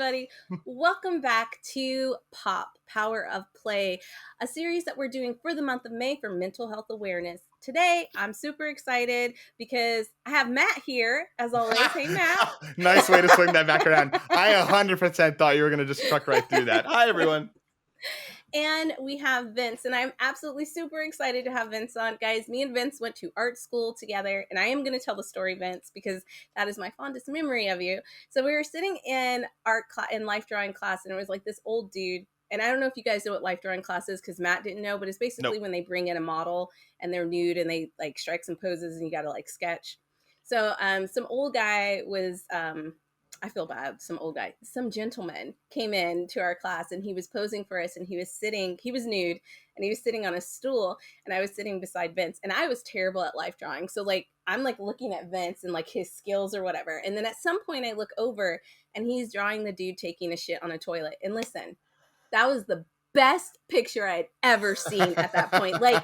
everybody. Welcome back to Pop, Power of Play, a series that we're doing for the month of May for mental health awareness. Today, I'm super excited because I have Matt here, as always. Hey, Matt. Nice way to swing that back around. I 100% thought you were going to just truck right through that. Hi, everyone. And we have Vince, and I'm absolutely super excited to have Vince on. Guys, me and Vince went to art school together, and I am going to tell the story, Vince, because that is my fondest memory of you. So we were sitting in in life drawing class, and it was like this old dude. And I don't know if you guys know what life drawing class is, because Matt didn't know, but it's basically when they bring in a model and they're nude and they like strike some poses and you got to like sketch. So some old guy was... I feel bad. Some gentleman came in to our class and he was posing for us and he was nude and he was sitting on a stool and I was sitting beside Vince and I was terrible at life drawing. So like, I'm like looking at Vince and like his skills or whatever. And then at some point I look over and he's drawing the dude taking a shit on a toilet. And listen, that was the best picture I'd ever seen at that point. Like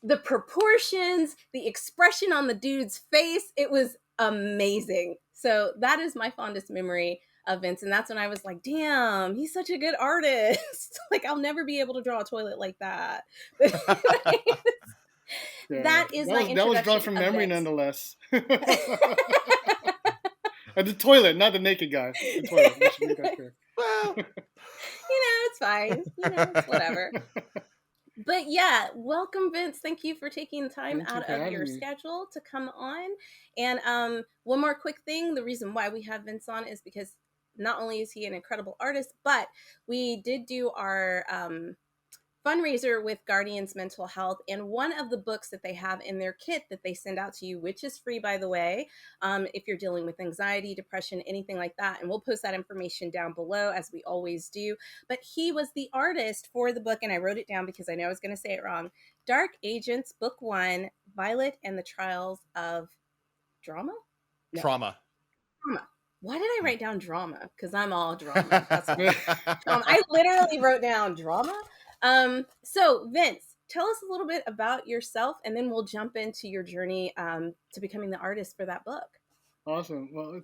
the proportions, the expression on the dude's face, it was amazing. So that is my fondest memory of Vince. And that's when I was like, damn, he's such a good artist. Like, I'll never be able to draw a toilet like that. But that was drawn from memory nonetheless. The toilet, not the naked guy. The toilet. Well, it's fine. It's whatever. But yeah, welcome, Vince. Thank you for taking time out of your schedule to come on. And one more quick thing. The reason why we have Vince on is because not only is he an incredible artist, but we did do our fundraiser with Guardians Mental Health, and one of the books that they have in their kit that they send out to you, which is free, by the way, if you're dealing with anxiety, depression, anything like that, and we'll post that information down below as we always do. But he was the artist for the book, and I wrote it down because I know I was going to say it wrong. Dark Agents, Book 1, Violet and the Trials of Drama. Why did I write down drama? Because I'm all drama. I literally wrote down drama. So Vince, tell us a little bit about yourself and then we'll jump into your journey to becoming the artist for that book. Awesome. Well,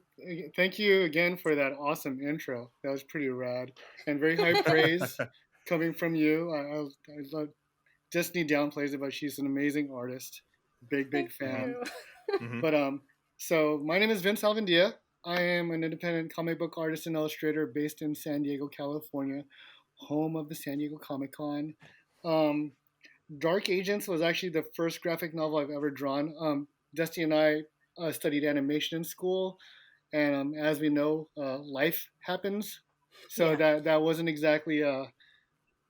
thank you again for that awesome intro. That was pretty rad and very high praise coming from you. I love Destiny downplays it, but she's an amazing artist. Big fan. But so my name is Vince Alvendia. I am an independent comic book artist and illustrator based in San Diego, California, home of the San Diego Comic-Con. Dark Agents was actually the first graphic novel I've ever drawn. Dusty and I studied animation in school, and as we know, life happens. So that wasn't exactly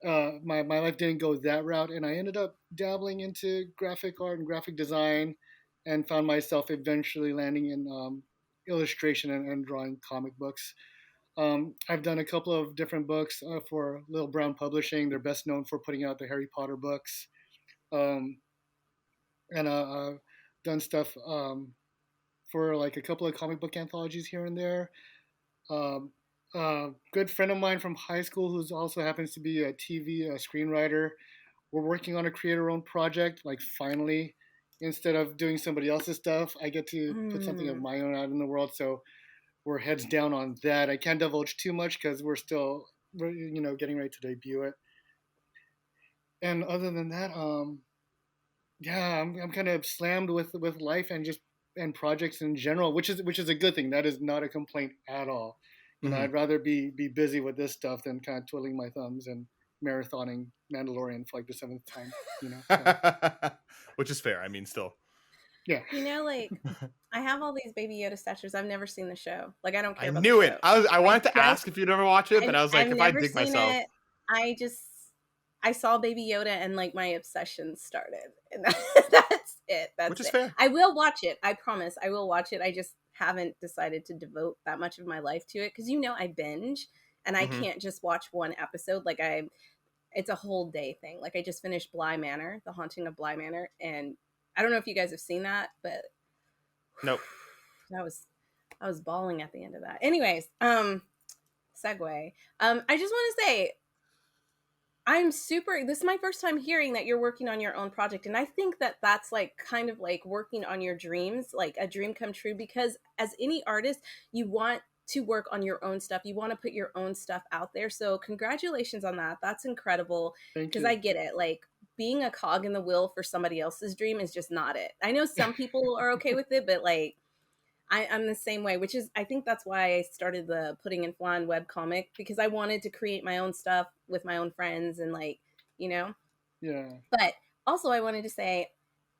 my life didn't go that route, and I ended up dabbling into graphic art and graphic design, and found myself eventually landing in illustration and drawing comic books. I've done a couple of different books for Little Brown Publishing. They're best known for putting out the Harry Potter books. And I've done stuff for like a couple of comic book anthologies here and there. Good friend of mine from high school who also happens to be a TV screenwriter. We're working on a creator-owned project, like finally. Instead of doing somebody else's stuff, I get to put something of my own out in the world. So we're heads down on that. I can't divulge too much because we're still, getting ready to debut it. And other than that, I'm kind of slammed with life and projects in general, which is a good thing. That is not a complaint at all. I'd rather be busy with this stuff than kind of twiddling my thumbs and marathoning Mandalorian for like the 7th time. So. Which is fair. I mean, still. Yeah. Like I have all these Baby Yoda statues. I've never seen the show. Like I don't care. I knew it. I wanted to ask if you'd ever watch it, but I was like, if I dig myself. I saw Baby Yoda and like my obsession started, and that's it. Which is fair. I will watch it. I promise. I will watch it. I just haven't decided to devote that much of my life to it because I binge and I can't just watch one episode. Like it's a whole day thing. Like I just finished Bly Manor, The Haunting of Bly Manor, and I don't know if you guys have seen that, but nope. I was bawling at the end of that. Anyways, segue. I just want to say this is my first time hearing that you're working on your own project. And I think that that's like kind of like working on your dreams, like a dream come true, because as any artist, you want to work on your own stuff. You want to put your own stuff out there. So congratulations on that. That's incredible. Thank Because you. I get it. Like being a cog in the wheel for somebody else's dream is just not it. I know some people are okay with it, but like I'm the same way, which is I think that's why I started the Putting in Flan webcomic, because I wanted to create my own stuff with my own friends and like, you know. Yeah. But also I wanted to say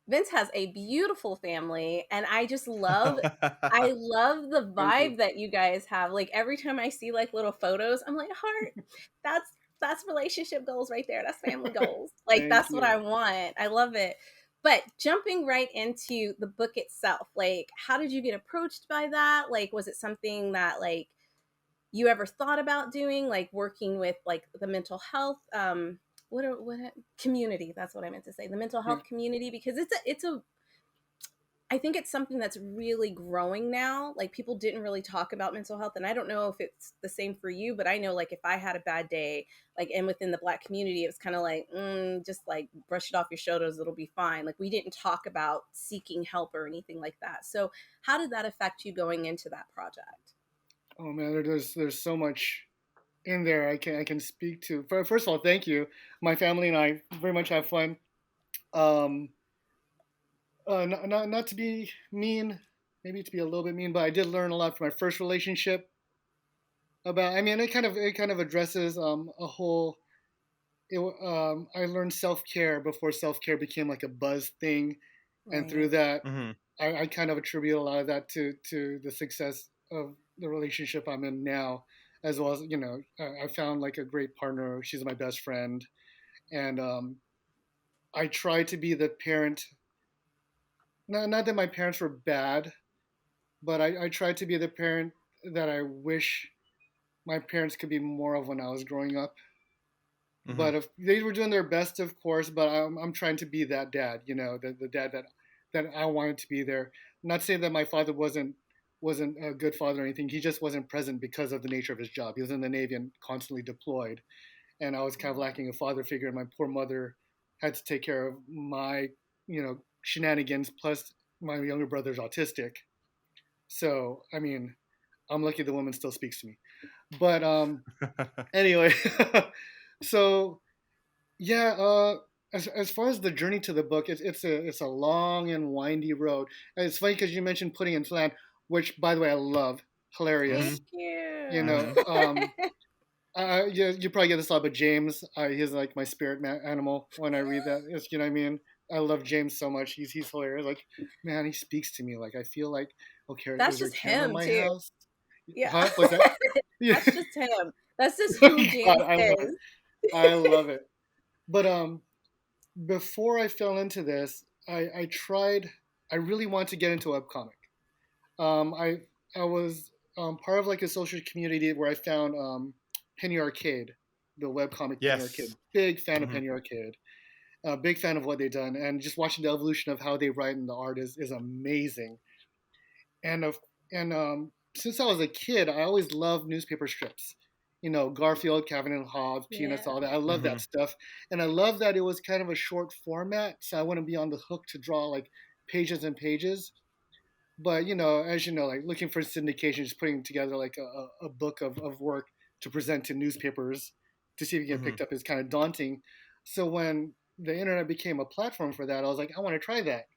Vince has a beautiful family, and I love the Thank you. vibe that you guys have. Like every time I see like little photos, I'm like, heart, that's that's relationship goals right there. That's family goals. Like Thank that's what I you. want. I love it. But jumping right into the book itself, like how did you get approached by that? Like was it something that like you ever thought about doing, like working with like the mental health community, that's what I meant to say, the mental Yeah. health community, because it's a I think it's something that's really growing now. Like people didn't really talk about mental health, and I don't know if it's the same for you, but I know like if I had a bad day, like and within the Black community, it was kind of like just like brush it off your shoulders, it'll be fine. Like we didn't talk about seeking help or anything like that. So how did that affect you going into that project? Oh man, there's so much in there I can speak to. First of all, thank you. My family and I very much have fun. Um, not to be mean, maybe to be a little bit mean, but I did learn a lot from my first relationship about. I mean, it kind of addresses a whole. I learned self care before self care became like a buzz thing, and through Right. that, Hmm. I kind of attribute a lot of that to the success of the relationship I'm in now, as well as I found like a great partner. She's my best friend, and I try to be the parent. Not that my parents were bad, but I tried to be the parent that I wish my parents could be more of when I was growing up. Hmm. But if they were doing their best, of course, but I'm trying to be that dad, the dad that I wanted to be there. I'm not saying that my father wasn't a good father or anything. He just wasn't present because of the nature of his job. He was in the Navy and constantly deployed, and I was kind of lacking a father figure. And my poor mother had to take care of my, shenanigans. Plus, my younger brother's autistic. So, I mean, I'm lucky the woman still speaks to me. But anyway, so yeah, as far as the journey to the book, it's a long and windy road. And it's funny because you mentioned Pudding and Flan, which by the way I love, Hmm. Thank hilarious. You know, Hmm. you. you probably get this a lot, but James, he's like my spirit animal when I read that. You know what I mean? I love James so much. He's hilarious. Like, man, he speaks to me. Like I feel like, okay, That's is there a just camera in him my too. house? Yeah. Huh? What's that? Yeah. That's just him. That's just who God, James I love it. is. I love it. But before I fell into this, I tried. I really wanted to get into a webcomic. I was part of like a social community where I found Penny Arcade, the webcomic Penny Arcade. Yes. Big fan of Hmm. Penny Arcade. Big fan of what they've done, and just watching the evolution of how they write and the art is amazing. And of and since I was a kid, I always loved newspaper strips. Garfield, Calvin and Hobbes, Peanuts, Yeah. all that. I love that Hmm. stuff, and I love that it was kind of a short format, so I wouldn't be on the hook to draw like pages and pages. But as you know, like looking for syndication, just putting together like a book of work to present to newspapers to see if you get Hmm. picked up is kind of daunting. So when the internet became a platform for that, I was like, I want to try that,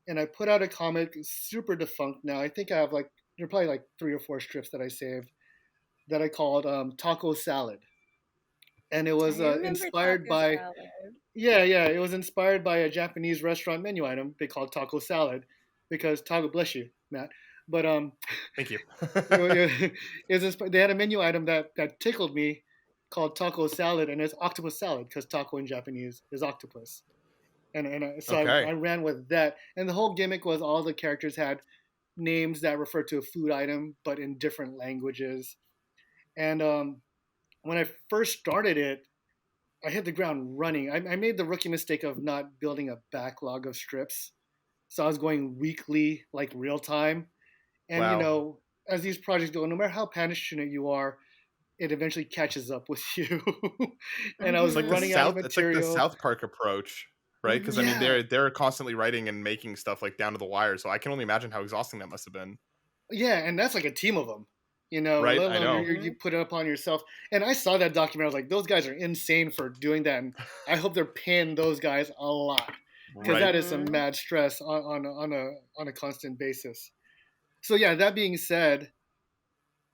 and I put out a comic, super defunct now. I think I have like there are probably like 3 or 4 strips that I saved that I called Taco Salad, and it I was remember inspired taco by salad. yeah, it was inspired by a Japanese restaurant menu item they called taco salad because taco bless you, Matt. But Thank you. they had a menu item that tickled me called taco salad, and it's octopus salad because taco in Japanese is octopus. So I Okay. ran with that, and the whole gimmick was all the characters had names that refer to a food item, but in different languages. And when I first started it, I hit the ground running. I made the rookie mistake of not building a backlog of strips, so I was going weekly, like real time. And Wow. as these projects go, no matter how passionate you are, it eventually catches up with you. And I It's was like the running out of Mm-hmm. South. It's like the material. South Park approach, right? Because I mean, Mm-hmm. Yeah, they're constantly writing and making stuff like down to the wire. So I can only imagine how exhausting that must have been. yeah, and that's like a team of them. Right? let I alone know. you put it upon yourself. And I saw that documentary. I was like, those guys are insane for doing that. And I hope they're paying those guys a lot because Right. that is some Mm-hmm. mad stress on a constant basis. So yeah, that being said,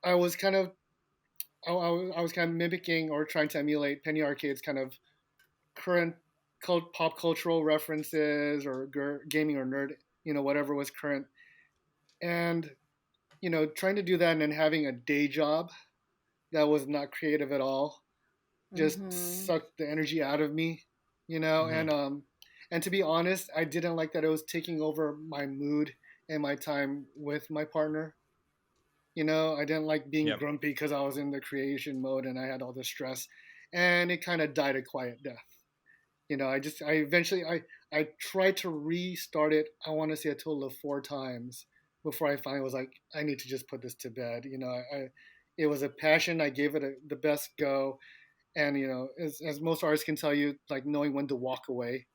I was kind of I was kind of mimicking or trying to emulate Penny Arcade's kind of current pop cultural references or gaming or nerd, whatever was current, and trying to do that and then having a day job that was not creative at all just Mm-hmm. sucked the energy out of me, Hmm. and to be honest, I didn't like that it was taking over my mood and my time with my partner. I didn't like being Yep. grumpy because I was in the creation mode and I had all the stress, and it kind of died a quiet death. I eventually I tried to restart it. I want to say a total of 4 times before I finally was like, I need to just put this to bed. It was a passion. I gave it the best go, and as most artists can tell you, like knowing when to walk away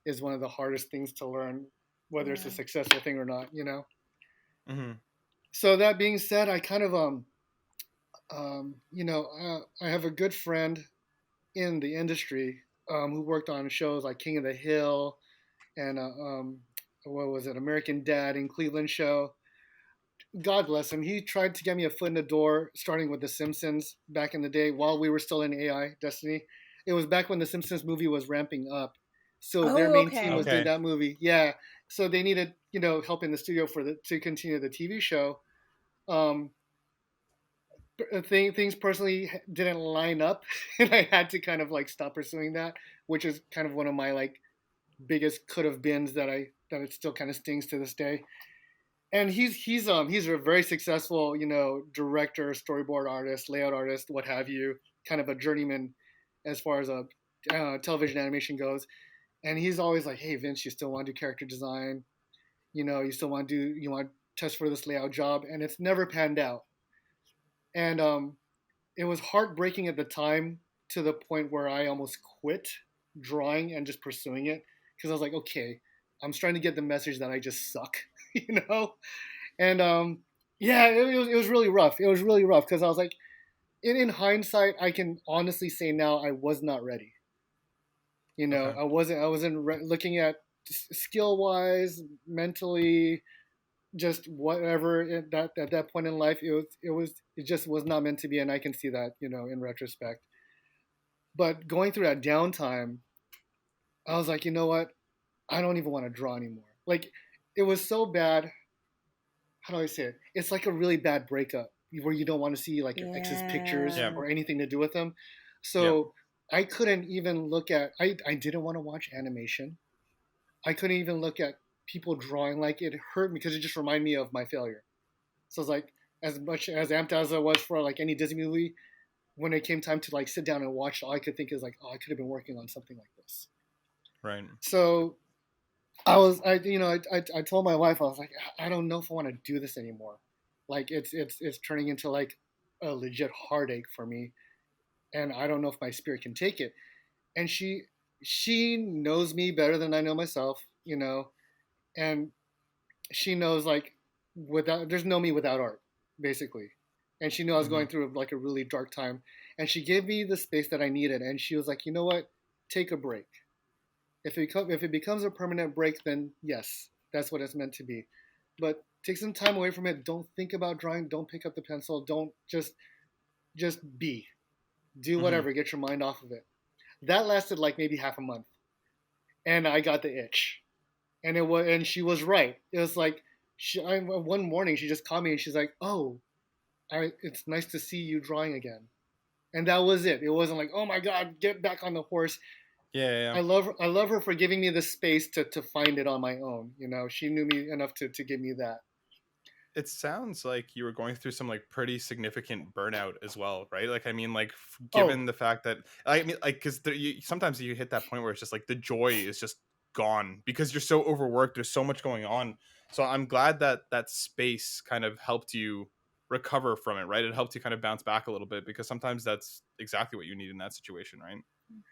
is one of the hardest things to learn, whether it's a Yeah. successful thing or not. Hmm. So that being said, I kind of I have a good friend in the industry who worked on shows like King of the Hill and what was it, American Dad in Cleveland show. God bless him. He tried to get me a foot in the door, starting with The Simpsons back in the day while we were still in AI Destiny. It was back when The Simpsons movie was ramping up, so their Oh, main team was okay. doing Okay. that movie. Yeah, so they needed help in the studio to continue the TV show. Um, things personally didn't line up, and I had to kind of like stop pursuing that, which is kind of one of my like biggest could have beens that it still kind of stings to this day. And he's a very successful director, storyboard artist, layout artist, what have you, kind of a journeyman as far as a television animation goes. And he's always like, hey Vince, you still want to do character design, you still want to do you want to test for this layout job, and it's never panned out. And it was heartbreaking at the time to the point where I almost quit drawing and just pursuing it because I was like, okay, I'm trying to get the message that I just suck, you know. And yeah, it was really rough. It was really rough because I was like, in hindsight, I can honestly say now I was not ready. Okay. I wasn't looking at skill wise, mentally, just whatever that at that point in life it just was not meant to be, and I can see that in retrospect. But going through that downtime, I was like, you know what? I don't even want to draw anymore. Like, it was so bad. How do I say it? It's like a really bad breakup where you don't want to see like your ex's pictures Yeah. Yeah. or anything to do with them. Yeah. So I couldn't even look at. I didn't want to watch animation. I couldn't even look at people drawing. Like, it hurt me because it just reminded me of my failure. So it's like, as much as amped as I was for like any Disney movie, when it came time to like sit down and watch, all I could think is like, oh, I could have been working on something like this. Right. So I told my wife, I was like, I don't know if I want to do this anymore. Like, it's turning into like a legit heartache for me, and I don't know if my spirit can take it. And she knows me better than I know myself, and she knows like without there's no me without art, basically. And she knew I was Hmm. going through like a really dark time, and she gave me the space that I needed, and she was like, you know what, take a break. If it becomes a permanent break, then yes, that's what it's meant to be. But take some time away from it. Don't think about drawing. Don't pick up the pencil. Don't just be. Do Hmm. whatever. Get your mind off of it. That lasted like maybe half a month, and I got the itch. And she was right. It was like one morning she just called me and she's like, "Oh, it's nice to see you drawing again." And that was it. It wasn't like, "Oh my God, get back on the horse." Yeah. Yeah. Yeah. I love her for giving me the space to find it on my own. She knew me enough to give me that. It sounds like you were going through some like pretty significant burnout as well, right? Like, I mean, like, Oh, given the fact that I mean, like, because sometimes you hit that point where it's just like the joy is just gone because you're so overworked. There's so much going on. So I'm glad that that space kind of helped you recover from it, right? It helped you kind of bounce back a little bit because sometimes that's exactly what you need in that situation, right?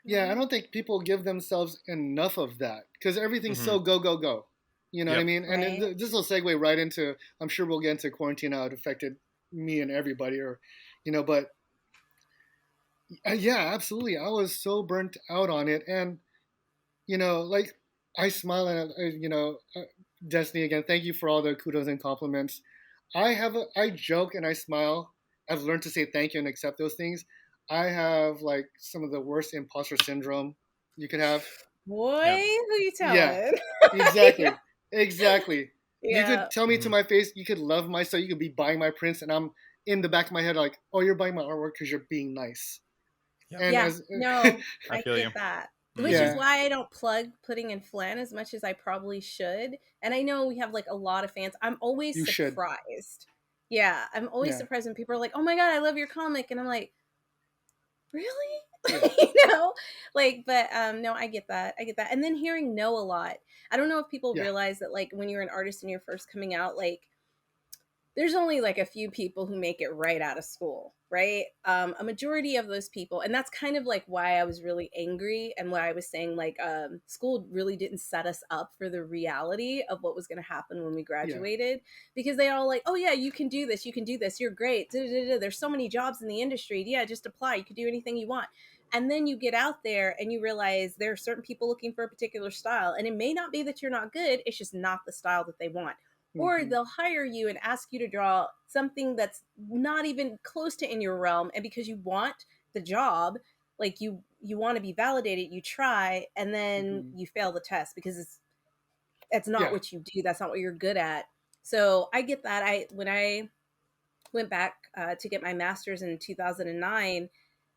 yeah, I Mhm. don't think people give themselves enough of that because everything's Mm-hmm. so go go go. You know what I Yep. mean? And Right. this will segue right into. I'm sure we'll get into quarantine, how it affected me and everybody, or but yeah, absolutely. I was so burnt out on it, and like I smile and Destiny, again, thank you for all the kudos and compliments. I joke and I smile. I've learned to say thank you and accept those things. I have like some of the worst imposter syndrome you could have. Boy, Yeah. who you Yeah, telling? Yeah. exactly, exactly. You Yeah. could tell me to Hmm. my face, you could love my stuff, you could be buying my prints, and I'm in the back of my head like, oh, you're buying my artwork because you're being nice. Yep. And Yeah, as no, I I feel you. get that. Which is Hmm. yeah, why I don't plug Pudding and Flan as much as I probably should. And I know we have like a lot of fans. I'm always you should. surprised. Yeah, I'm always Yeah, surprised when people are like, "Oh my god, I love your comic." And I'm like, "Really?" yeah, you know? Like, but no, I get that. I get that. And then hearing no a lot. I don't know if people yeah, realize that like when you're an artist and you're first coming out, like there's only like a few people who make it right out of school, right? A majority of those people, and that's kind of like why I was really angry and why I was saying like school really didn't set us up for the reality of what was going to happen when we yeah. graduated, because they all like, oh yeah, you can do this, you can do this, you're great. Da-da-da-da. There's so many jobs in the industry. Yeah, just apply. You can do anything you want. And then you get out there and you realize there are certain people looking for a particular style, and it may not be that you're not good. It's just not the style that they want, or Hmm. they'll hire you and ask you to draw something that's not even close to in your realm, and because you want the job, like you want to be validated, you try, and then Hmm. you fail the test because it's not Yeah. what you do, that's not what you're good at. So I get that. I when I went back to get my master's in 2009.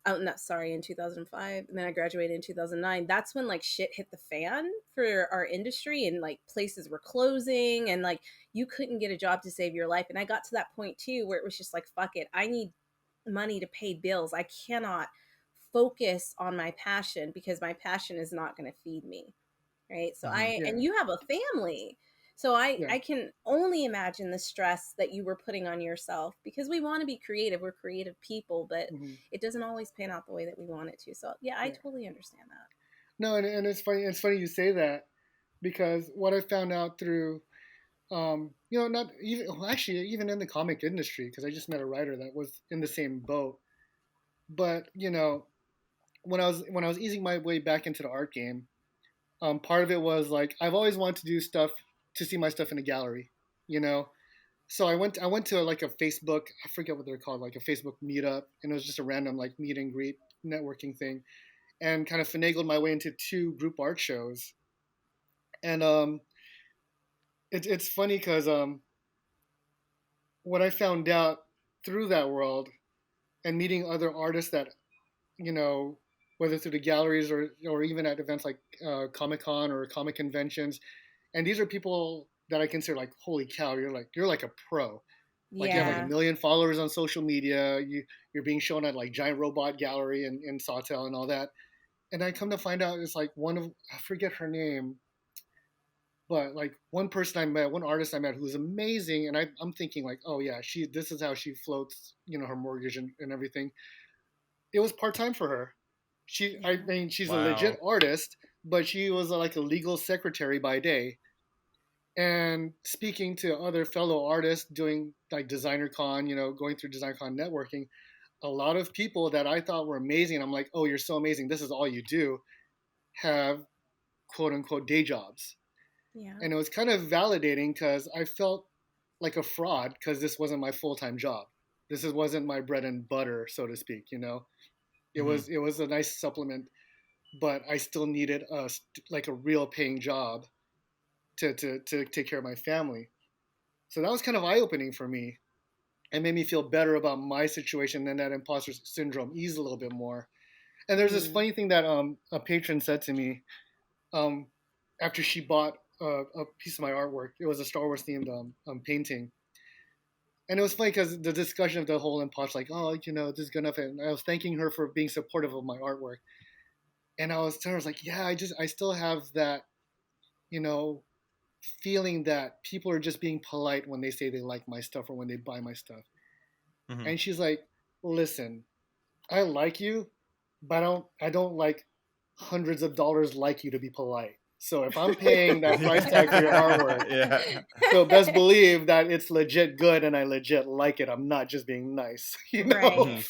Oh, not sorry, in 2005, and then I graduated in 2009. That's when like shit hit the fan for our industry, and like places were closing, and like you couldn't get a job to save your life. And I got to that point too where it was just like, fuck it, I need money to pay bills. I cannot focus on my passion because my passion is not going to feed me, right? So Hmm. I, Yeah. and you have a family, so i Yeah. i can only imagine the stress that you were putting on yourself, because we want to be creative, we're creative people, but Hmm. it doesn't always pan out the way that we want it to. So yeah, I Yeah. totally understand that. No, and it's funny. It's funny you say that because what I found out through, not even well, actually even in the comic industry, because I just met a writer that was in the same boat. But when I was easing my way back into the art game, part of it was like I've always wanted to do stuff to see my stuff in a gallery, you know. So I went to like a Facebook, I forget what they're called, like a Facebook meetup, and it was just a random like meet and greet networking thing, and kind of finagled my way into two group art shows. And it's funny because what I found out through that world and meeting other artists that you know whether through the galleries or even at events like Comic Con or comic conventions, and these are people that I consider like, holy cow, you're like a pro. Like you have like a Yeah. million followers on social media. You're being shown at like Giant Robot Gallery in Sawtell and all that. And I come to find out it's like I forget her name, but like one person I met, one artist I met who's amazing, and I'm thinking like, oh yeah, this is how she floats, her mortgage and everything. It was part time for her. I Yeah. mean, she's a legit Wow. artist, but she was like a legal secretary by day. And speaking to other fellow artists doing like designer con, going through designer con networking, a lot of people that I thought were amazing, I'm like, oh, you're so amazing, this is all you do, have quote unquote day jobs. Yeah. And it was kind of validating because I felt like a fraud because this wasn't my full time job. Wasn't my bread and butter, so to speak. It Hmm. was it was a nice supplement, but I still needed like a real paying job to take care of my family. So that was kind of eye opening for me and made me feel better about my situation. And that imposter syndrome eased a little bit more. And there's this Mm. funny thing that a patron said to me um, after she bought a piece of my artwork. It was a Star Wars themed painting. And it was funny because the discussion of the whole imposter, like, oh, this is good enough. And I was thanking her for being supportive of my artwork. And I was telling her, like, yeah, I still have that, you know, feeling that people are just being polite when they say they like my stuff or when they buy my stuff. Hmm. And she's like, listen, I like you, but I don't like hundreds of dollars like you to be polite. So if I'm paying that price tag for your artwork, Yeah. so best believe that it's legit good and I legit like it. I'm not just being nice, you know. Right. Mhm.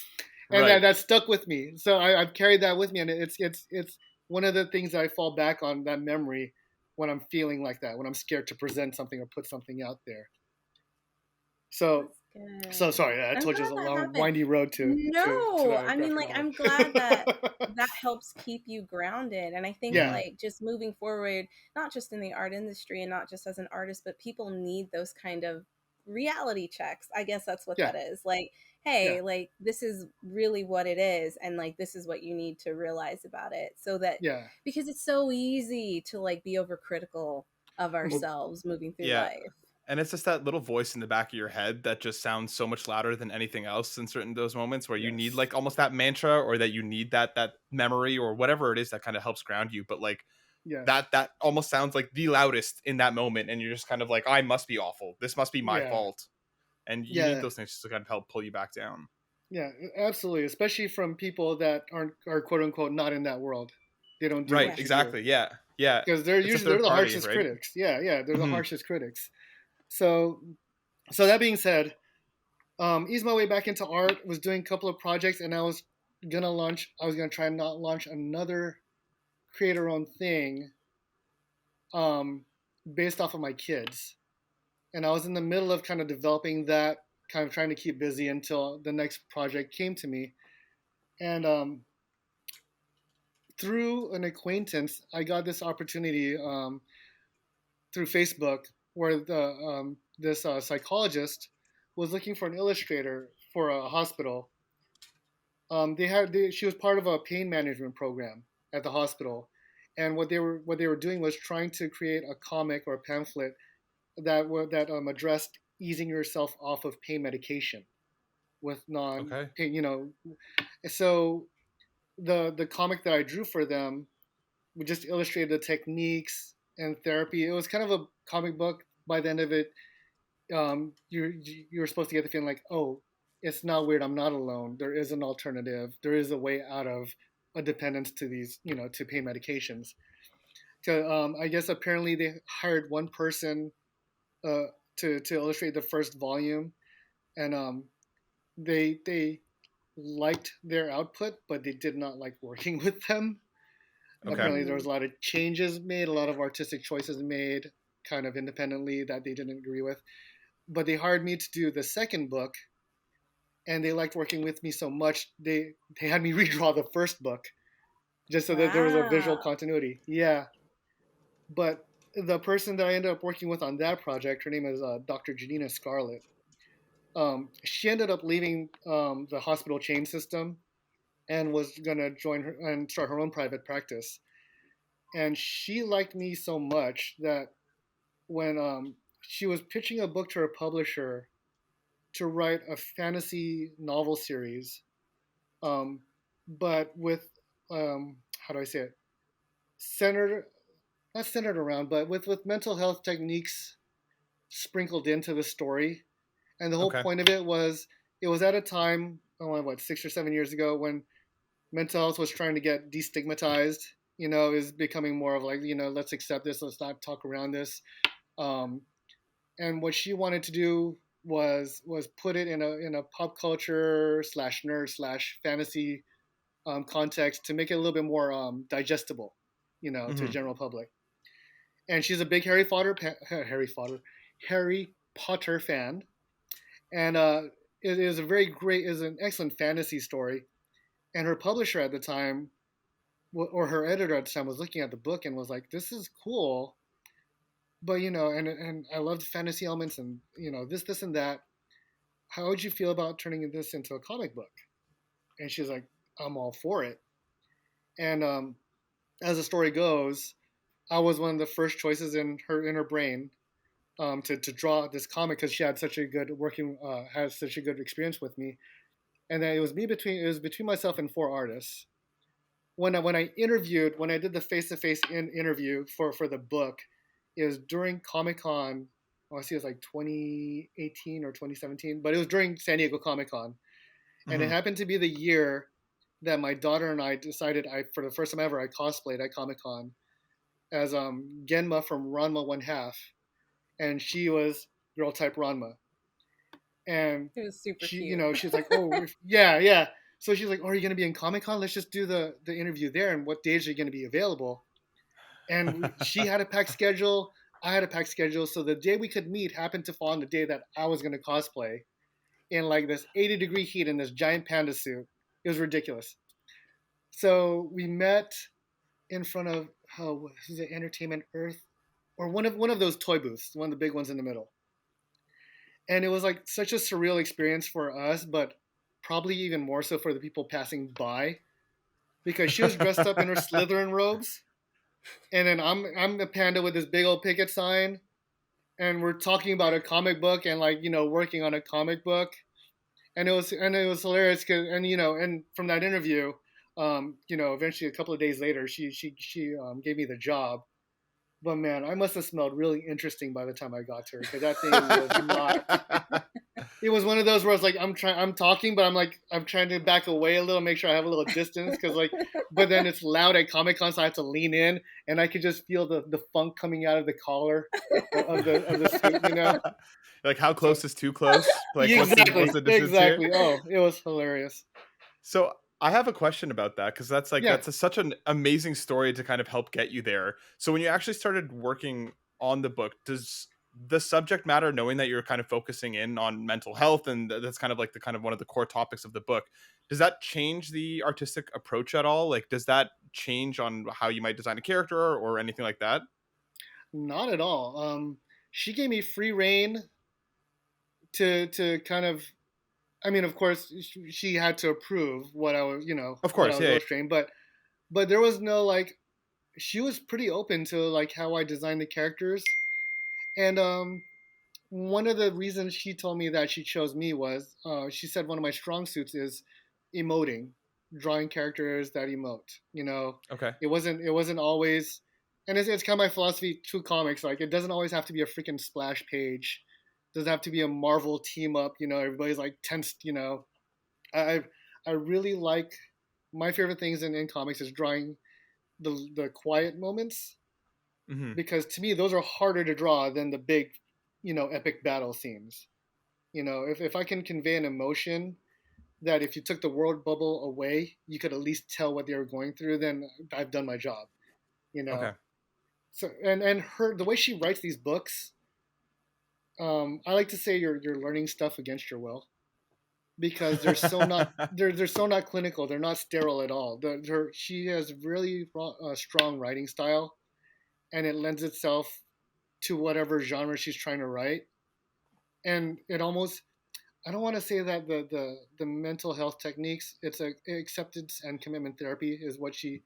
And Right. that stuck with me. So I've carried that with me, and it's one of the things that I fall back on, that memory, when I'm feeling like that, when I'm scared to present something or put something out there. So That's good. so sorry, I I'm told you glad it's a that long, happened. windy road to No, the I mean, graphic like, novel. I'm glad that that helps keep you grounded. And I think, Yeah, like, just moving forward, not just in the art industry and not just as an artist, but people need those kind of reality checks. I guess that's what yeah, that is. Like, yeah, hey, like, this is really what it is. And, like, this is what you need to realize about it. So that, yeah. because it's so easy to, like, be overcritical of Mhm. ourselves moving through Yeah. life. And it's just that little voice in the back of your head that just sounds so much louder than anything else in certain those moments where you need Yes, like almost that mantra, or that you need that memory or whatever it is that kind of helps ground you. But like yes, that almost sounds like the loudest in that moment, and you're just kind of like, I must be awful. This must be my yeah, fault. And you need yeah. those things to kind of help pull you back down. Yeah, absolutely. Especially from people that are quote unquote not in that world. They don't do Right, Yeah. what you do, exactly. Yeah. Yeah. because they're It's a usually they're third the party, harshest right? critics. Yeah, yeah, they're the Hmm. harshest critics. So so that being said, ease my way back into art. Was doing a couple of projects, and I was gonna launch. I was gonna try and not launch another creator owned thing, um, based off of my kids. And I was in the middle of kind of developing that, kind of trying to keep busy until the next project came to me. And through an acquaintance, I got this opportunity, through Facebook, where this psychologist was looking for an illustrator for a hospital. She was part of a pain management program at the hospital, and what they were doing was trying to create a comic or a pamphlet that addressed easing yourself off of pain medication with Okay. non-pain. So the comic that I drew for them, we just illustrated the techniques and therapy. It was kind of a comic book. By the end of it, you're supposed to get the feeling like, oh, it's not weird. I'm not alone. There is an alternative. There is a way out of a dependence to these, to pain medications. So I guess apparently they hired one person, uh, to illustrate the first volume, and they liked their output, but they did not like working with them. Okay. Apparently, there was Mm. a lot of changes made, a lot of artistic choices made, kind of independently, that they didn't agree with. But they hired me to do the second book, and they liked working with me so much they had me redraw the first book just so that there was a visual Wow. continuity. Yeah, but the person that I ended up working with on that project, her name is Dr. Janina Scarlett. She ended up leaving the hospital chain system and was gonna join her and start her own private practice. And she liked me so much that when she was pitching a book to her publisher to write a fantasy novel series, um, but with how do I say it? Centered, not centered around, but with mental health techniques sprinkled into the story. And the whole Okay. point of it was at a time, oh, what, 6 or 7 years ago, when mental health was trying to get destigmatized. Is becoming more of like, let's accept this, let's not talk around this. Um, and what she wanted to do was put it in a pop culture slash nerd slash fantasy context to make it a little bit more digestible, to the Hmm. general public. And she's a big Harry Potter fan, and it is a very great, is an excellent fantasy story. And her publisher at the time, or her editor at the time, was looking at the book and was like, "This is cool, but and I loved fantasy elements, and this and that. How would you feel about turning this into a comic book?" And she's like, "I'm all for it." And as the story goes, I was one of the first choices in her brain, to draw this comic, because she had such a good has such a good experience with me. And then it was between myself and four artists. When I did the face to face interview for the book, it was during Comic Con. I want to see, it was like 2018 or 2017, but it was during San Diego Comic Con, and it Hmm. happened to be the year that my daughter and I decided, for the first time ever, I cosplayed at Comic Con. as Genma from Ranma One Half, and she was girl type Ranma, and It was super she, cute. she's like, oh yeah, yeah. So she's like, oh, are you gonna be in Comic Con? Let's just do the interview there, and what days are you gonna be available? And she had a packed schedule. I had a packed schedule, so the day we could meet happened to fall on the day that I was gonna cosplay in like this 80-degree heat in this giant panda suit. It was ridiculous. So we met in front of, oh, is it Entertainment Earth, or one of those toy booths, one of the big ones in the middle. And it was like such a surreal experience for us, but probably even more so for the people passing by, because she was dressed up in her Slytherin robes, and then I'm the panda with this big old picket sign, and we're talking about a comic book and like working on a comic book, and it was hilarious because and from that interview, eventually a couple of days later she gave me the job. But man, I must have smelled really interesting by the time I got to her, because that thing was not. It was one of those where I was like, I'm talking, but I'm trying to back away a little, make sure I have a little distance, because like, but then it's loud at Comic Con, so I have to lean in, and I could just feel the funk coming out of the collar of the suit. Like, how So close is too close? Like, what's exactly, the distance here? exactly. Oh, it was hilarious. So I have a question about that, because Yeah. such an amazing story to kind of help get you there. So when you actually started working on the book, does the subject matter, knowing that you're kind of focusing in on mental health, and that's kind of like the kind of one of the core topics of the book, does that change the artistic approach at all? Like, does that change on how you might design a character, or anything like that? Not at all. She gave me free reign to kind of. I mean, of course, she had to approve what I was, Of what I course, was yeah. illustrating, but there was no like. She was pretty open to like how I designed the characters, and one of the reasons she told me that she chose me was she said one of my strong suits is emoting, drawing characters that emote. Okay. It wasn't always, and it's kind of my philosophy to comics. Like, it doesn't always have to be a freaking splash page. It doesn't have to be a Marvel team up. Everybody's like tensed. I I really like, my favorite things in comics is drawing the quiet moments, Hmm. because to me those are harder to draw than the big, epic battle scenes. If I can convey an emotion that if you took the world bubble away, you could at least tell what they were going through, then I've done my job. You Okay. know. So and her, the way she writes these books, I like to say you're learning stuff against your will, because they're so not clinical. They're not sterile at all. She has really strong writing style, and it lends itself to whatever genre she's trying to write. And it almost, I don't want to say that the mental health techniques. It's a acceptance and commitment therapy is what she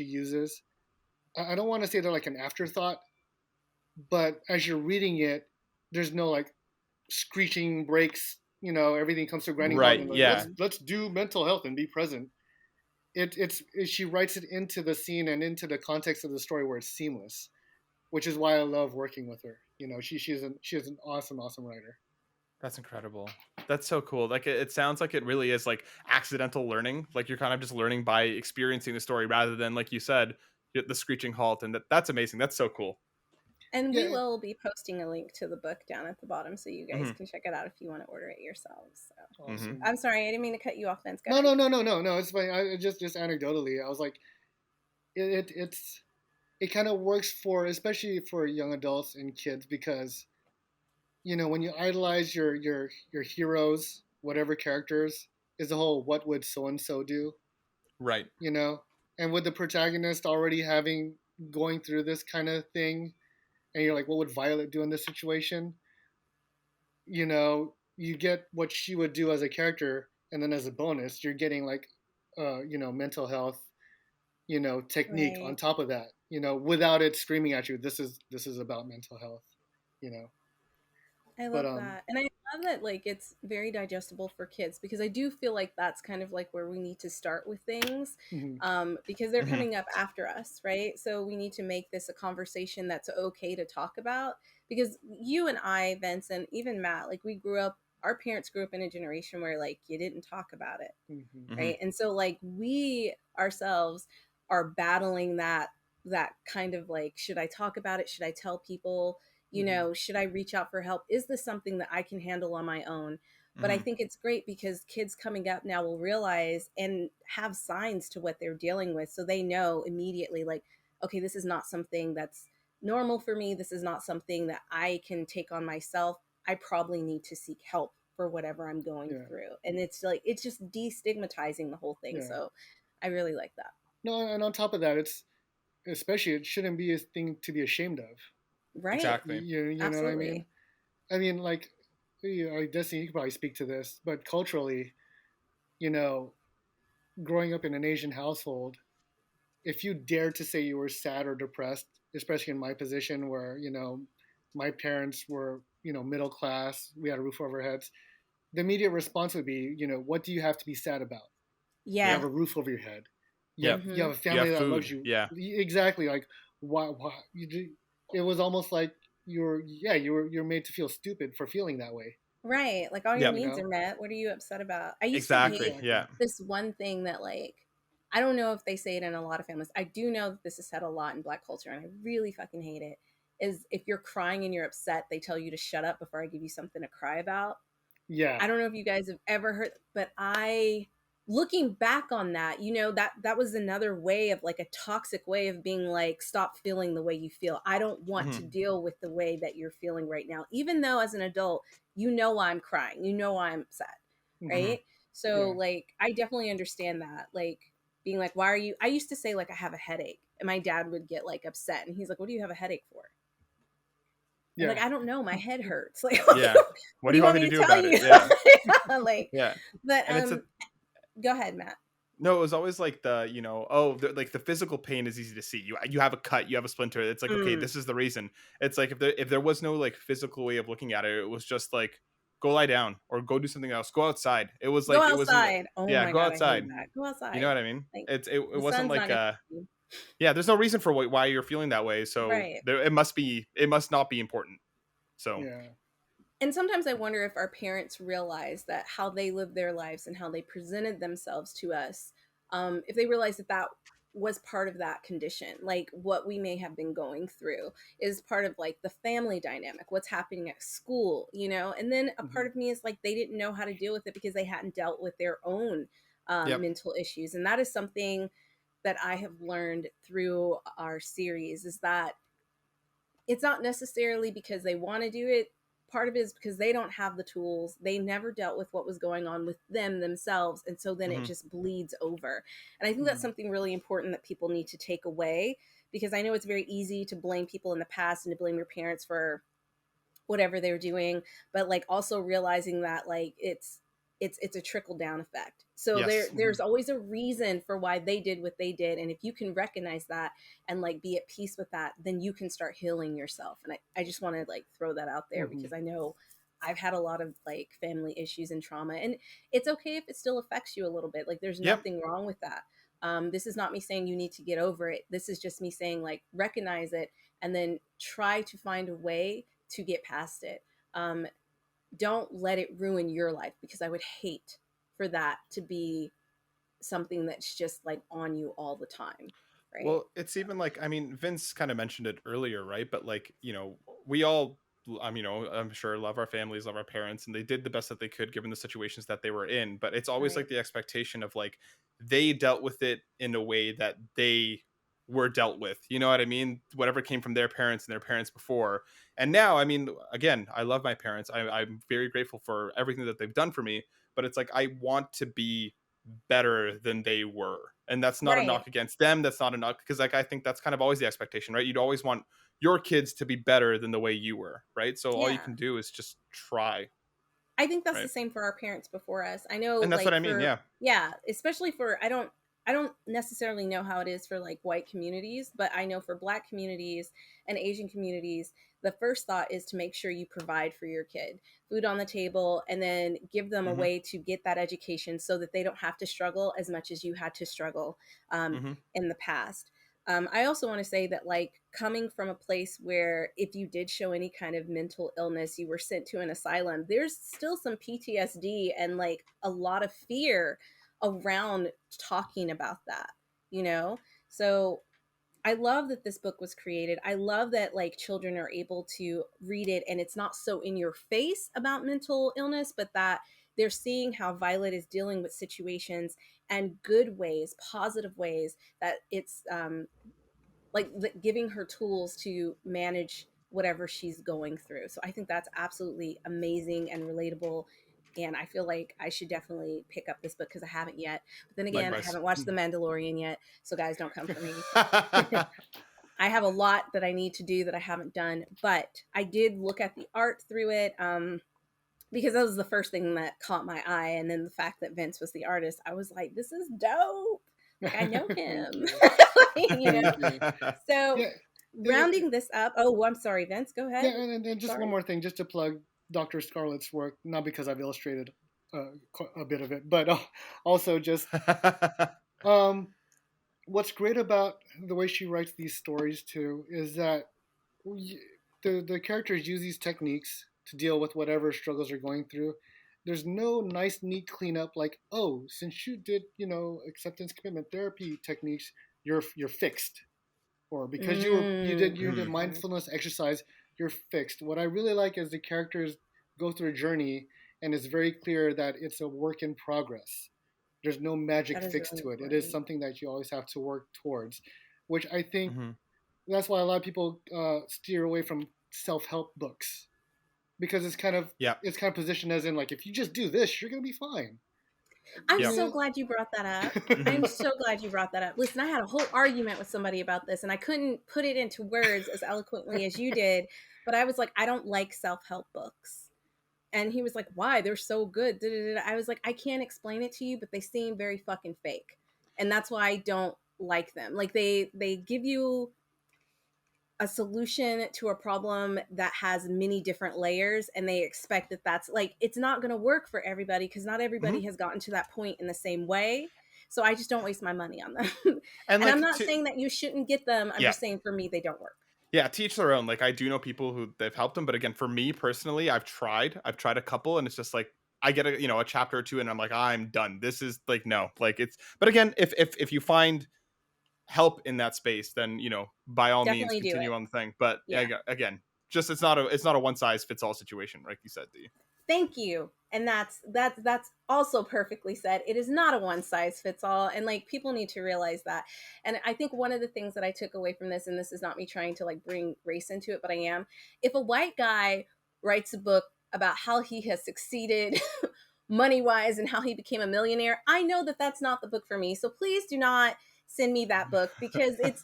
uses. I don't want to say they're like an afterthought, but as you're reading it, there's no like screeching breaks. Everything comes to a grinding halt, Right. and like, let's Yeah. let's do mental health and be present. She writes it into the scene and into the context of the story where it's seamless, which is why I love working with her. She's an awesome writer. That's incredible. That's so cool. Like, it sounds like it really is like accidental learning. Like, you're kind of just learning by experiencing the story, rather than, like you said, the screeching halt. And that's amazing. That's so cool. And we Yeah. will be posting a link to the book down at the bottom so you guys Hmm. can check it out if you want to order it yourselves. So Hmm. Awesome. I'm sorry, I didn't mean to cut you off, Vince. Go No, ahead. no, no, no, no, no. It's fine. Just anecdotally, I was like, it kind of works for, especially for young adults and kids, because when you idolize your heroes, whatever characters, is the whole what would so and so do, Right. you know, and with the protagonist already having going through this kind of thing, and you're like, what would Violet do in this situation? You get what she would do as a character, and then as a bonus, you're getting like, mental health, technique on Right. top of that, without it screaming at you. This is about mental health, you know. I But love that. And I love that like it's very digestible for kids because I do feel like that's kind of like where we need to start with things mhm, because they're Hmm. coming up after us, right? So we need to make this a conversation that's okay to talk about because you and I, Vince, and even Matt, like we grew up, our parents grew up in a generation where like you didn't talk about it, mhm, Hmm. right? And so like we ourselves are battling that that kind of like, should I talk about it? Should I tell people? You Mm-hmm. know, should I reach out for help? Is this something that I can handle on my own? But I Hmm. think it's great because kids coming up now will realize and have signs to what they're dealing with. So they know immediately, like, okay, this is not something that's normal for me. This is not something that I can take on myself. I probably need to seek help for whatever I'm going Yeah. through. And it's like, it's just destigmatizing the whole thing. Yeah. So I really like that. No, and on top of that, it's especially it shouldn't be a thing to be ashamed of. Right. Exactly. You know what I mean? Absolutely. I mean, like, Destiny, you could probably speak to this, but culturally, you know, growing up in an Asian household, if you dare to say you were sad or depressed, especially in my position where, my parents were, middle class, we had a roof over our heads, the immediate response would be, what do you have to be sad about? You Yep. Yeah. have a roof over your head. Yep. You have Hmm. a You family have that loves food. you. Yeah. Exactly. Like, why it was almost like you're made to feel stupid for feeling that way. Right. Like all your Yep. You needs know? are met. What are you upset about? I used to Exactly. hate Exactly. Yeah. this one thing that, like, I don't know if they say it in a lot of families. I do know that this is said a lot in Black culture, and I really fucking hate it. Is if you're crying and you're upset, they tell you to shut up before I give you something to cry about. Yeah. I don't know if you guys have ever heard, but I, looking back on that, that was another way of, like, a toxic way of being like, stop feeling the way you feel. I don't want to Hmm. deal with the way that you're feeling right now, even though as an adult, I'm crying, I'm upset, Hmm. Hmm. right? So Yeah. like, I definitely understand that, like, being like, why are you? I used to say like I have a headache, and my dad would get like upset, and he's like, what do you have a headache for? I'm like, Yeah. I don't know. My head hurts. Like, Yeah. What what do do you you want want me to me to do tell about it? you? Yeah. Yeah, like, Yeah. but And it's a go ahead, Matt. no, it was always like the, oh, like the physical pain is easy to see. You have a cut, you have a splinter. It's like, okay, Mm. this is the reason. It's like if there was no like physical way of looking at it, it was just like go lie down or go do something else. Go outside. It was Go like it wasn't outside. Oh yeah, my go god, I hate outside. that. Go You know outside. what I mean? Like, It the wasn't sun's not like gonna help you. yeah, there's no reason for why you're feeling that way. So Right. it must not be important. So Yeah. And sometimes I wonder if our parents realize that how they lived their lives and how they presented themselves to us, if they realize that that was part of that condition, like what we may have been going through is part of like the family dynamic, what's happening at school, and then a Hmm. part of me is like they didn't know how to deal with it because they hadn't dealt with their own yep. mental issues. And that is something that I have learned through our series, is that it's not necessarily because they want to do it. Part of it is because they don't have the tools. They never dealt with what was going on with them themselves. And so then it Hmm. just bleeds over. And I think that's Hmm. something really important that people need to take away, because I know it's very easy to blame people in the past and to blame your parents for whatever they're doing, but like also realizing that like it's a trickle down effect. So Yes. there's Hmm. always a reason for why they did what they did, and if you can recognize that and like be at peace with that, then you can start healing yourself. And I just want to like throw that out there Hmm. because I know I've had a lot of like family issues and trauma, and it's okay if it still affects you a little bit. Like, there's Yep. nothing wrong with that. This is not me saying you need to get over it. This is just me saying, like, recognize it and then try to find a way to get past it. Um, don't let it ruin your life, because I would hate for that to be something that's just like on you all the time, right? Well, it's even like, I mean, Vince kind of mentioned it earlier, right? But like, we all, I'm sure love our families, love our parents, and they did the best that they could given the situations that they were in. But it's always Right. like the expectation of like they dealt with it in a way that they were dealt with. You know what I mean? Whatever came from their parents and their parents before. And now, I mean, again, I love my parents. I'm very grateful for everything that they've done for me. But it's like I want to be better than they were, and that's not a Right. knock against them, that's not a knock, because like I think that's kind of always the expectation, right? You'd always want your kids to be better than the way you were, right? So all you Yeah. can do is just try, I think that's the right? same for our parents before us. I know, And that's what like, I mean. for, Yeah. yeah, especially for, I don't necessarily know how it is for like white communities, but I know for black communities and Asian communities, the first thought is to make sure you provide for your kid, food on the table, and then give them a Hmm. way to get that education so that they don't have to struggle as much as you had to struggle Hmm. in the past. I also want to say that, like, coming from a place where if you did show any kind of mental illness, you were sent to an asylum, there's still some PTSD and like a lot of fear around talking about that, you know? So I love that this book was created. I love that like children are able to read it and it's not so in your face about mental illness, but that they're seeing how Violet is dealing with situations and good ways, positive ways, that it's like giving her tools to manage whatever she's going through. So I think that's absolutely amazing and relatable. And I feel like I should definitely pick up this book because I haven't yet. But then again, I Likewise. haven't watched The Mandalorian yet. So guys, don't come for me. I have a lot that I need to do that I haven't done, but I did look at the art through it because that was the first thing that caught my eye. And then the fact that Vince was the artist, I was like, this is dope. Like, I know Thank him. you. You know? Thank you. So, Yeah. rounding this up. Oh, I'm sorry, Vince. Go ahead. Yeah, and just one Sorry. more thing, just to plug Dr. Scarlett's work, not because I've illustrated a bit of it, but also just um, what's great about the way she writes these stories too is that the characters use these techniques to deal with whatever struggles they're going through. There's no nice, neat cleanup like, oh, since you did, acceptance commitment therapy techniques, you're fixed, or because you did Mm. mindfulness exercise, you're fixed. What I really like is the characters go through a journey, and it's very clear that it's a work in progress. There's no magic That is fix really to it. It is important. something that you always have to work towards, which I think Mhm. that's why a lot of people steer away from self-help books, because Yeah. it's kind of positioned as in like, if you just do this, you're gonna be fine. I'm Yep. so glad you brought that up. I'm Mhm. so glad you brought that up. Listen, I had a whole argument with somebody about this, and I couldn't put it into words as eloquently as you did. But I was like, I don't like self help books. And he was like, why? They're so good. I was like, I can't explain it to you, but they seem very fucking fake. And that's why I don't like them. Like they give you a solution to a problem that has many different layers and they expect that that's like it's not going to work for everybody because not everybody Mhm. has gotten to that point in the same way. So I just don't waste my money on them. And And I'm like not to saying that you shouldn't get them. I'm yeah. just saying for me they don't work. Yeah, teach their own. Like I do know people who they've helped them, but again, for me personally, I've tried a couple, and it's just like I get a chapter or two, and I'm like, I'm done. This is like no, like it's. But again, if you find help in that space, then by all means Definitely do continue it. on the thing. But Yeah. again, just it's not a one size fits all situation, like you said, D. Thank you. And that's also perfectly said. It is not a one size fits all, and like people need to realize that. And I think one of the things that I took away from this, and this is not me trying to like bring race into it, but I am, if a white guy writes a book about how he has succeeded money wise and how he became a millionaire, I know that that's not the book for me. So please do not send me that book because it's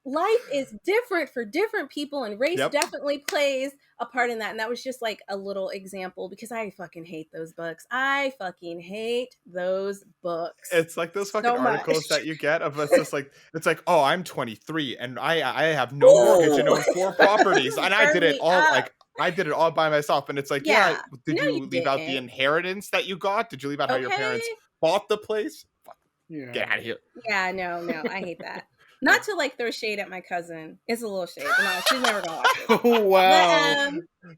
life is different for different people and race Yep. definitely plays a part in that. And that was just like a little example because I fucking hate those books. I fucking hate those books It's like those fucking so articles much. that you get of us just like it's like, oh, I'm 23 and I have no mortgage and Ooh, own four properties and burn me up. I did it all by myself. And it's like, yeah, Yeah. did No, you you leave out the didn't. inheritance that you got? Did you leave out how your Okay. parents bought the place? Fuck, get out Yeah. of here. Yeah, no, no, I hate that. Not to like throw shade at my cousin. It's a little shade, but no, she's never gonna watch this. Oh But wow.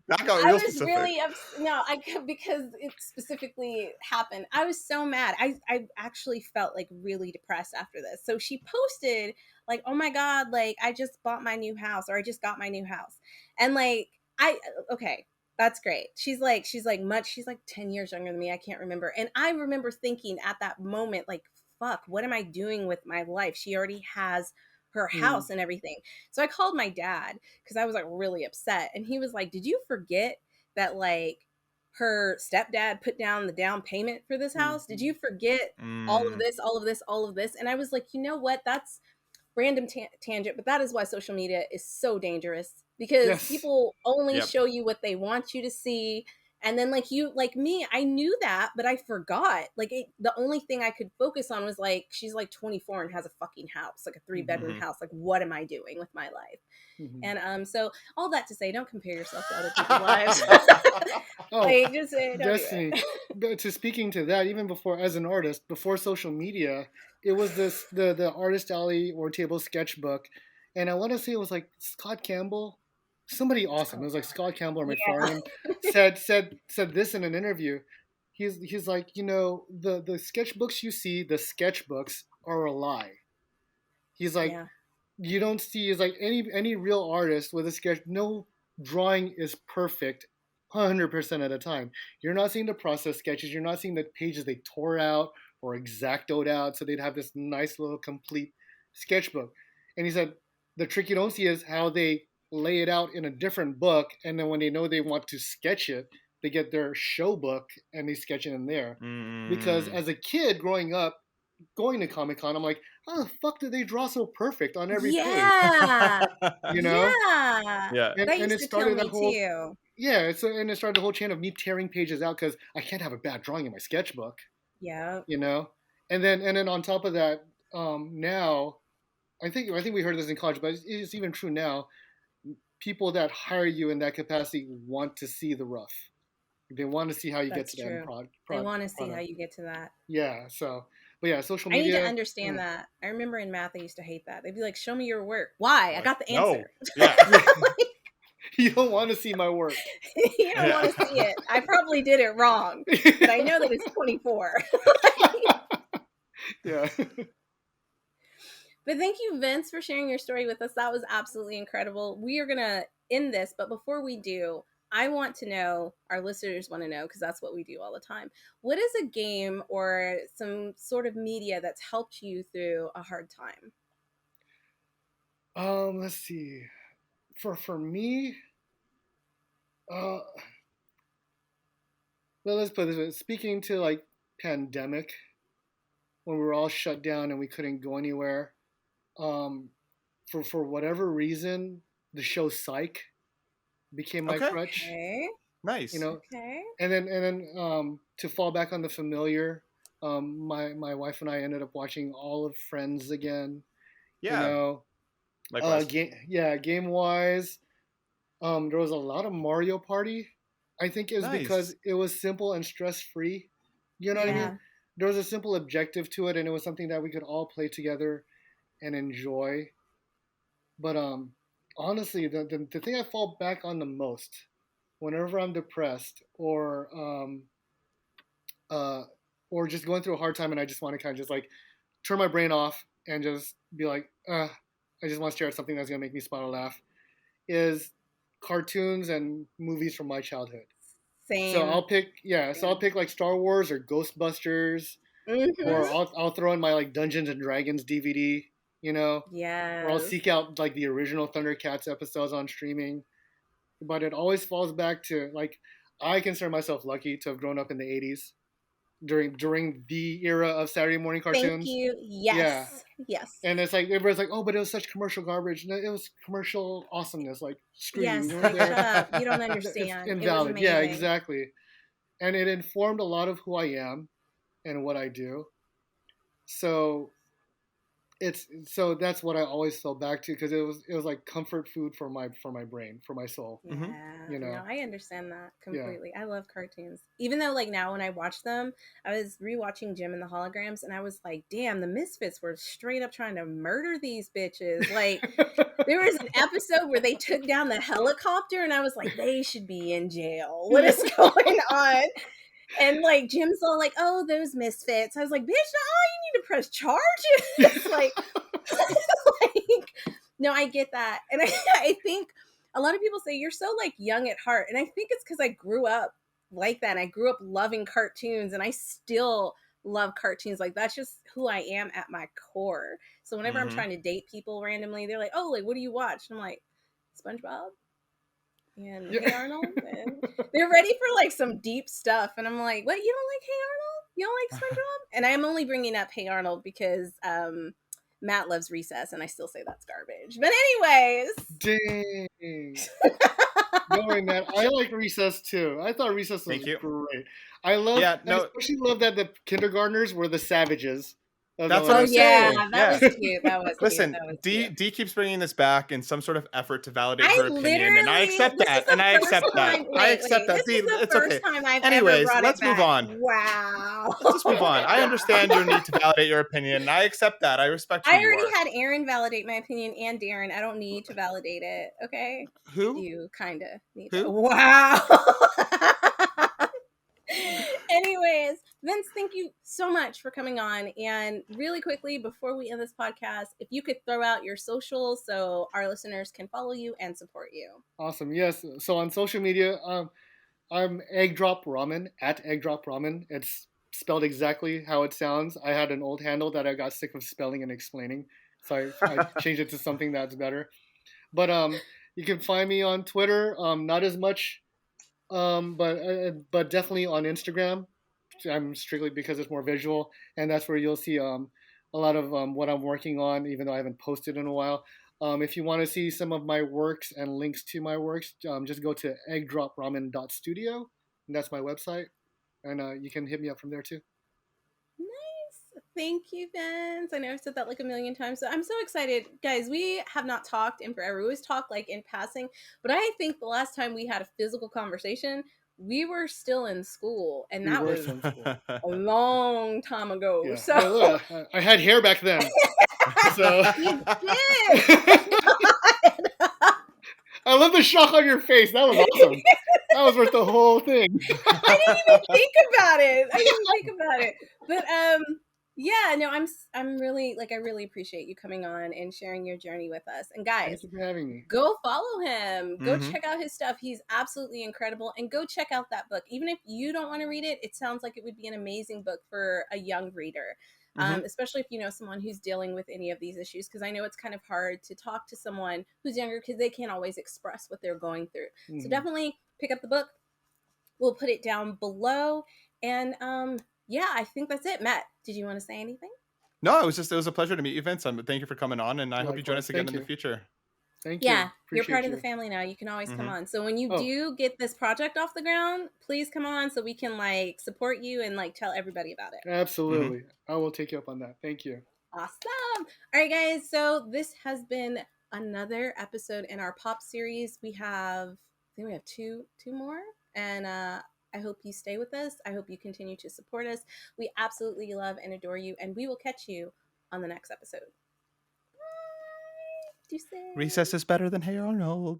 That got I real was specific. really no, because it specifically happened. I was so mad. I actually felt like really depressed after this. So she posted like, "Oh my god, like I just bought my new house or I just got my new house." And like I okay, that's great. She's like 10 years younger than me. I can't remember. And I remember thinking at that moment like, "Fuck, what am I doing with my life? She already has her Mm. house and everything." So I called my dad because I was like really upset. And he was like, "Did you forget that like her stepdad put down the down payment for this house? Did Mm-hmm. you forget all of Mm, this, all of this, all of this?" And I was like, you know what? That's random tangent, but that is why social media is so dangerous because Yes. people only yep. show you what they want you to see. And then like you like me, I knew that, but I forgot. Like the only thing I could focus on was like she's like 24 and has a fucking house, like a 3 bedroom Hmm. house. Like what am I doing with my life? Mm-hmm. And so all that to say, don't compare yourself to other people's lives. Yeah. Oh, Like just don't do Destiny. it. But to speaking to that, even before as an artist, before social media, it was the artist alley or table sketchbook, and I want to say it was like Scott Campbell, somebody awesome. It was like Scott Campbell or Yeah, McFarlane said this in an interview. He's like, the sketchbooks you see, the sketchbooks are a lie. He's like, yeah, you don't see is like any real artist with a sketch. No drawing is perfect 100% of the time. You're not seeing the process sketches. You're not seeing the pages they tore out or exactoed out, so they'd have this nice little complete sketchbook. And he said the trick you don't see is how they lay it out in a different book, and then when they know they want to sketch it, they get their show book and they sketch it in there. Because Mm. as a kid growing up, going to Comic Con, I'm like, how the fuck did they draw so perfect on every page? Yeah. You know? Yeah. Yeah. That And used it to kill started that me whole too. yeah, and it started the whole chain of me tearing pages out because I can't have a bad drawing in my sketchbook, Yeah. you know? And then on top of that, now I think we heard this in college, but it's even true now. People that hire you in that capacity want to see the rough. They want to see how you get That's to the end true. They want to see how product. you get to that. Yeah. So, but yeah, social I need to media. understand Mm, that. I remember in math, I used to hate that. They'd be like, show me your work. Why? I Like, got the no. answer. Yeah. yeah, you don't want to see my work. You don't Yeah. want to see it. I probably did it wrong, but I know that it's 24. yeah. But thank you, Vince, for sharing your story with us. That was absolutely incredible. We are going to end this, but before we do, I want to know, our listeners want to know, because that's what we do all the time. What is a game or some sort of media that's helped you through a hard time? Let's see. For me, uh, let's put it this way. Speaking to like pandemic, when we were all shut down and we couldn't go anywhere, um, for whatever reason, the show Psych became my Okay. crutch. Okay. You Nice. know, Okay. and then to fall back on the familiar, my wife and I ended up watching all of Friends again. You Yeah. know, Likewise. game wise, there was a lot of Mario Party. I think it was because Nice. it was simple and stress free. You know what I mean? Yeah. There was a simple objective to it, and it was something that we could all play together and enjoy. But honestly, the thing I fall back on the most whenever I'm depressed uh, or just going through a hard time and I just want to kind of just like turn my brain off and just be like, I just want to stare at something that's gonna make me smile or laugh, is cartoons and movies from my childhood. So Same. I'll pick like Star Wars or Ghostbusters, or Mm-hmm. I'll throw in my like Dungeons and Dragons DVD, you know, or I'll Yes. seek out like the original Thundercats episodes on streaming. But it always falls back to like I consider myself lucky to have grown up in the '80s during the era of Saturday morning Thank cartoons. you. Yeah, Yes. Yes. and it's like everybody's like, oh, but it was such commercial garbage. No, it was commercial awesomeness. Like, screw you, Yes. we weren't Like, shut there. up. You don't It's understand. It was invalid. Yeah, amazing. exactly. And it informed a lot of who I am and what I do. So that's what I always fell back to because it was like comfort food for my brain, for my soul. Mm-hmm. Yeah, You no, know. I understand that Yeah. completely. I love cartoons. Even though, like, now when I watch them, I was rewatching Jim and the Holograms, and I was like, damn, the Misfits were straight up trying to murder these bitches. Like, there was an episode where they took down the helicopter, and I was like, they should be in jail. What is going on? And like Jim's all like, "Oh, those misfits." I was like, "Bitch, you need to press charges." Like, like, no, I get that, and I think a lot of people say you're so like young at heart, and I think it's because I grew up like that. And I grew up loving cartoons, and I still love cartoons. Like that's just who I am at my core. So whenever I'm Mm-hmm. trying to date people randomly, they're like, "Oh, like what do you watch?" And I'm like, SpongeBob and Hey Yeah. Arnold, and they're ready for like some deep stuff, and I'm like, what, you don't like Hey Arnold, you don't like SpongeBob? And I'm only bringing up Hey Arnold because Matt loves Recess, and I still say that's garbage, but anyways. Dang. Knowing that, I like Recess too. I thought Recess was Thank you. great. Yeah. I No. especially love that the kindergartners were the savages. Of That's what Oh I'm yeah, saying. that Yeah. was cute, that was cute, Listen, that was D cute. D keeps bringing this back in some sort of effort to validate I her opinion, and I literally, accept this is that. the And I first accept that. time, I wait, accept that. this D, is the it's first okay. time I've ever Anyways, brought it let's move back. on. Wow. Let's just move on. I understand your need to validate your opinion, and I accept that. I respect who I you already are. had Aaron validate my opinion and Darren. I don't need to validate it. Okay. Who? You kind of need to. Who? Wow. Anyways, Vince, thank you so much for coming on. And really quickly, before we end this podcast, if you could throw out your socials so our listeners can follow you and support you. Awesome. Yes. So on social media, I'm Egg Drop Ramen at Egg Drop Ramen. It's spelled exactly how it sounds. I had an old handle that I got sick of spelling and explaining, so I changed it to something that's better. But you can find me on Twitter. Not as much, but definitely on Instagram. I'm strictly because it's more visual, and that's where you'll see a lot of what I'm working on, even though I haven't posted in a while. If you want to see some of my works and links to my works, just go to eggdropramen.studio, and that's my website, and you can hit me up from there too. Nice. Thank you, Vince. I know I've said that like a million times. So I'm so excited. Guys, we have not talked in forever. We always talk like in passing, but I think the last time we had a physical conversation, we were still in school, and We that were was still in school. a long time ago. Yeah. So Hey, look, I had hair back then, so you did. I love the shock on your face. That was awesome. That was worth the whole thing. I didn't even think about it. I didn't think about it. But yeah, no, I'm really like I really appreciate you coming on and sharing your journey with us. And Thank guys, you for having me. go follow him. Go Mhm. check out his stuff. He's absolutely incredible. And go check out that book. Even if you don't want to read it, it sounds like it would be an amazing book for a young reader. Mhm. Especially if you know someone who's dealing with any of these issues, because I know it's kind of hard to talk to someone who's younger because they can't always express what they're going through. So definitely pick up the book. We'll put it down below. And yeah, I think that's it. Matt, did you want to say anything? No, it was a pleasure to meet you, Vince. Thank you for coming on, and I hope you join Likewise. us again Thank in the you. future. Thank Yeah, you. you're Appreciate part of you. the family now. You can always come Mhm. on. So when you Oh. do get this project off the ground, please come on so we can like support you and like tell everybody about it. Absolutely. I will take you up on that. Thank you. Awesome. All right, guys. So this has been another episode in our pop series. I think we have two more, and I hope you stay with us. I hope you continue to support us. We absolutely love and adore you, and we will catch you on the next episode. Bye. Deuces. Recess is better than Hey Arnold.